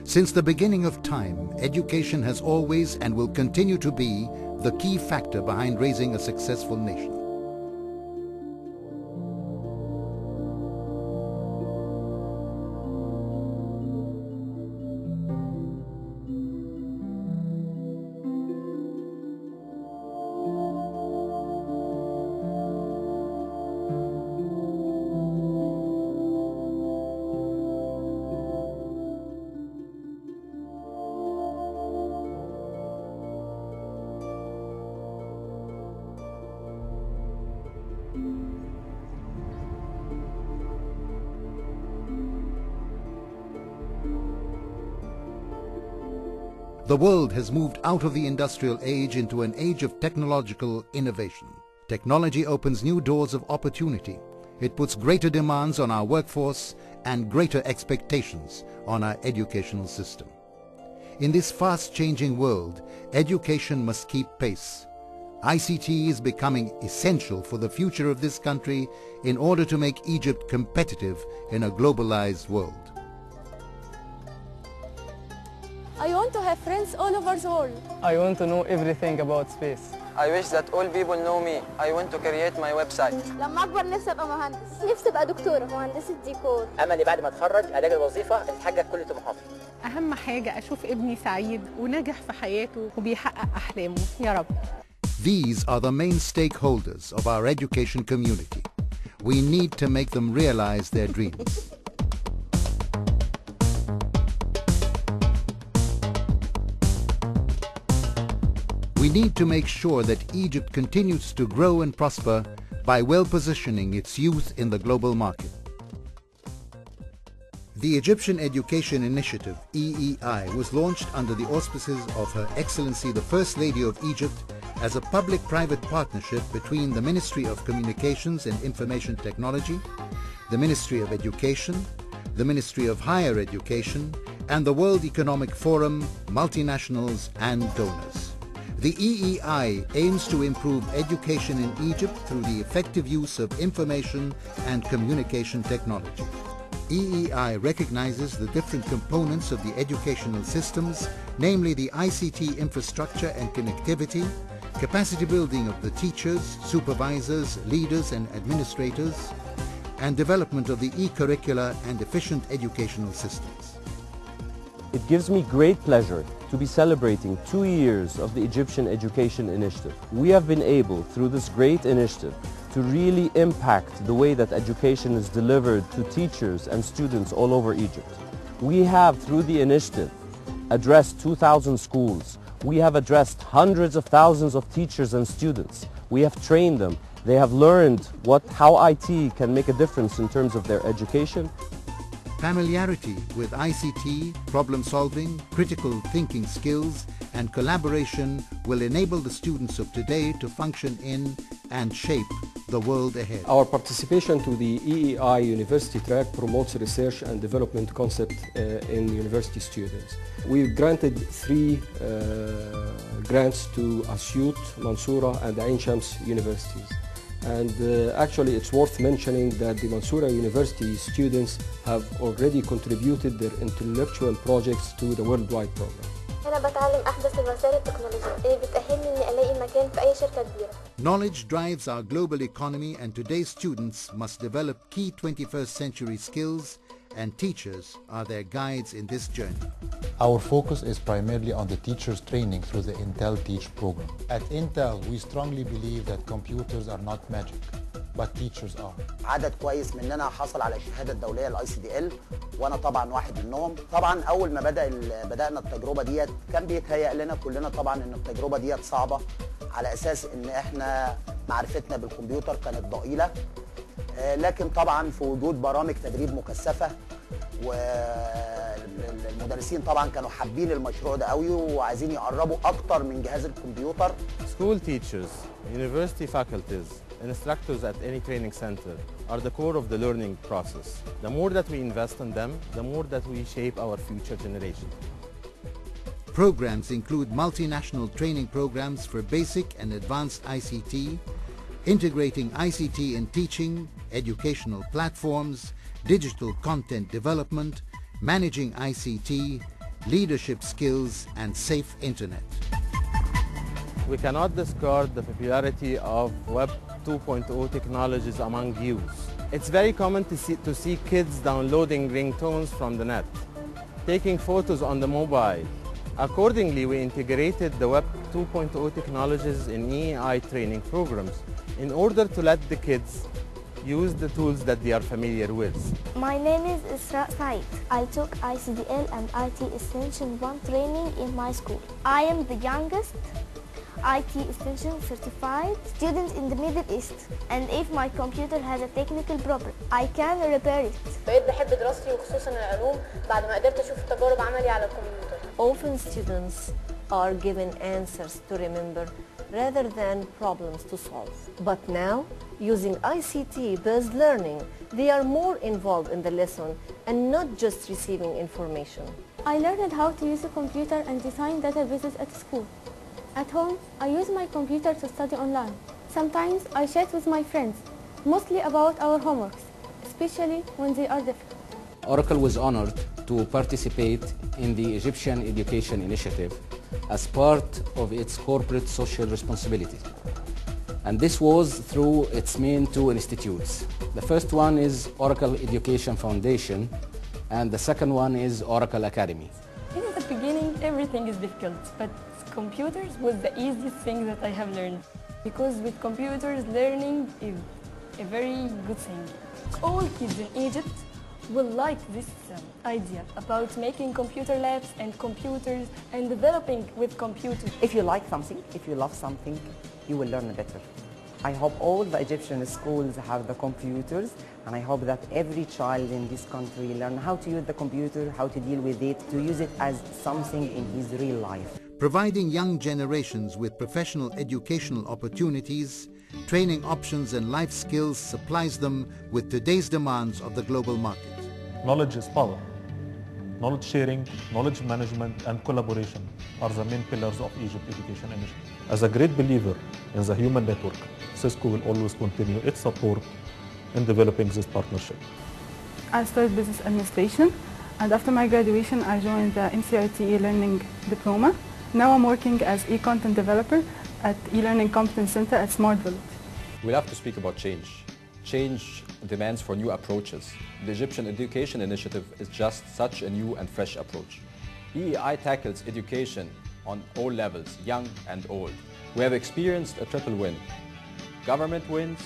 Since the beginning of time, education has always and will continue to be the key factor behind raising a successful nation. The world has moved out of the industrial age into an age of technological innovation. Technology opens new doors of opportunity. It puts greater demands on our workforce and greater expectations on our educational system. In this fast-changing world, education must keep pace. ICT is becoming essential for the future of this country in order to make Egypt competitive in a globalized world. I want to have friends all over the world. I want to know everything about space. I wish that all people know me. I want to create my website. لما أكبر نفسي أبقى مهندس. نفسي أبقى دكتورة مهندسة ديكور. أملي بعد ما أتخرج ألاقي الوظيفة اللي تحقق كل طموحاتي. أهم حاجة أشوف ابني سعيد وناجح في حياته وبيحقق أحلامه يا رب. These are the main stakeholders of our education community. We need to make them realize their dreams. We need to make sure that Egypt continues to grow and prosper by well-positioning its youth in the global market. The Egyptian Education Initiative, EEI, was launched under the auspices of Her Excellency the First Lady of Egypt as a public-private partnership between the Ministry of Communications and Information Technology, the Ministry of Education, the Ministry of Higher Education, and the World Economic Forum, multinationals and donors. The EEI aims to improve education in Egypt through the effective use of information and communication technology. EEI recognizes the different components of the educational systems, namely the ICT infrastructure and connectivity, capacity building of the teachers, supervisors, leaders and administrators, and development of the e-curricula and efficient educational systems. It gives me great pleasure to be celebrating 2 years of the Egyptian Education Initiative. We have been able, through this great initiative, to really impact the way that education is delivered to teachers and students all over Egypt. We have, through the initiative, addressed 2,000 schools. We have addressed hundreds of thousands of teachers and students. We have trained them. They have learned how IT can make a difference in terms of their education. Familiarity with ICT, problem solving, critical thinking skills, and collaboration will enable the students of today to function in and shape the world ahead. Our participation to the EEI University track promotes research and development concept in university students. We've granted 3 grants to Asyut, Mansoura and the Ain Shams universities. And actually it's worth mentioning that the Mansoura University students have already contributed their intellectual projects to the worldwide program. أنا بتعلم أحدث الوسائل التكنولوجية اللي بتأهلني إني ألاقي مكان في أي شركة كبيرة. Knowledge drives our global economy, and today's students must develop key 21st century skills, and teachers are their guides in this journey. Our focus is primarily on the teachers' training through the Intel Teach program. At Intel, we strongly believe that computers are not magic, but teachers are. عدد كويس مننا حصل على الشهادة الدولية ICDL وأنا طبعا واحد منهم. طبعا أول ما بدأنا التجربة ديت كان بيتهيأ لنا كلنا طبعا إن التجربة ديت صعبة على أساس إن إحنا معرفتنا بالكمبيوتر كانت ضئيلة. لكن طبعا في وجود برامج تدريب مكثفة والمدرسين طبعا كانوا حابين المشروع ده قوي وعايزين يقربوا أكتر من جهاز الكمبيوتر. School teachers, university faculties, instructors at any training center are the core of the learning process. The more that we invest in them, the more that we shape our future generation. Programs include multinational training programs for basic and advanced ICT, integrating ICT in teaching, educational platforms, digital content development, managing ICT, leadership skills, and safe internet. We cannot discard the popularity of Web 2.0 technologies among youth. It's very common to see kids downloading ringtones from the net, taking photos on the mobile. Accordingly, we integrated the Web 2.0 technologies in EEI training programs in order to let the kids use the tools that they are familiar with. My name is Isra Said. I took ICDL and IT Extension 1 training in my school. I am the youngest IT Extension certified student in the Middle East, and if my computer has a technical problem, I can repair it. بقيت بحب دراستي وخصوصا العلوم بعد ما قدرت أشوف تجارب عملي على الكمبيوتر. Often students are given answers to remember rather than problems to solve. But now, using ICT-based learning, they are more involved in the lesson and not just receiving information. I learned how to use a computer and design databases at school. At home, I use my computer to study online. Sometimes I chat with my friends, mostly about our homeworks, especially when they are difficult. Oracle was honored to participate in the Egyptian Education Initiative as part of its corporate social responsibility. And this was through its main two institutes. The first one is Oracle Education Foundation, and the second one is Oracle Academy. In the beginning, everything is difficult, but computers was the easiest thing that I have learned. Because with computers, learning is a very good thing. All kids in Egypt will like this idea about making computer labs and computers and developing with computers. If you like something, if you love something, you will learn better. I hope all the Egyptian schools have the computers, and I hope that every child in this country learn how to use the computer, how to deal with it, to use it as something in his real life. Providing young generations with professional educational opportunities, training options and life skills supplies them with today's demands of the global market. Knowledge is power. Knowledge sharing, knowledge management, and collaboration are the main pillars of Egypt Education Initiative. As a great believer in the human network, Cisco will always continue its support in developing this partnership. I studied business administration, and after my graduation, I joined the MCIT e-learning diploma. Now I'm working as e-content developer at e-learning competence center at Smart Village. We have to speak about change. Change demands for new approaches. The Egyptian Education Initiative is just such a new and fresh approach. EEI tackles education on all levels, young and old. We have experienced a triple win. Government wins,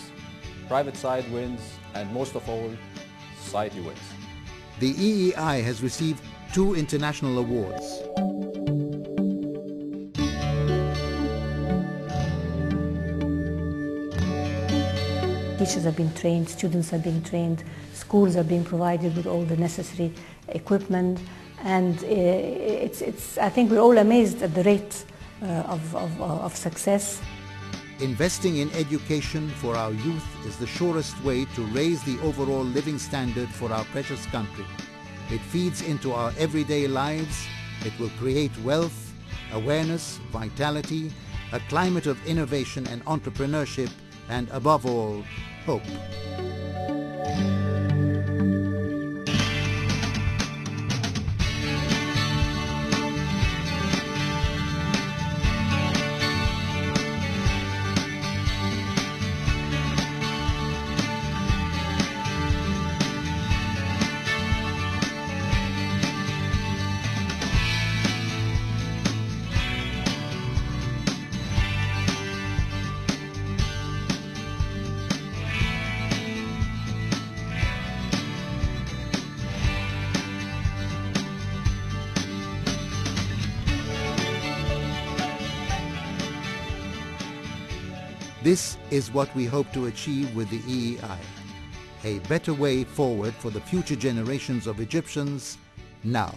private side wins, and most of all, society wins. The EEI has received 2 international awards. Teachers are being trained, students are being trained, schools are being provided with all the necessary equipment, and I think we're all amazed at the rate of success. Investing in education for our youth is the surest way to raise the overall living standard for our precious country. It feeds into our everyday lives. It will create wealth, awareness, vitality, a climate of innovation and entrepreneurship, and above all, hope. This is what we hope to achieve with the EEI, a better way forward for the future generations of Egyptians now.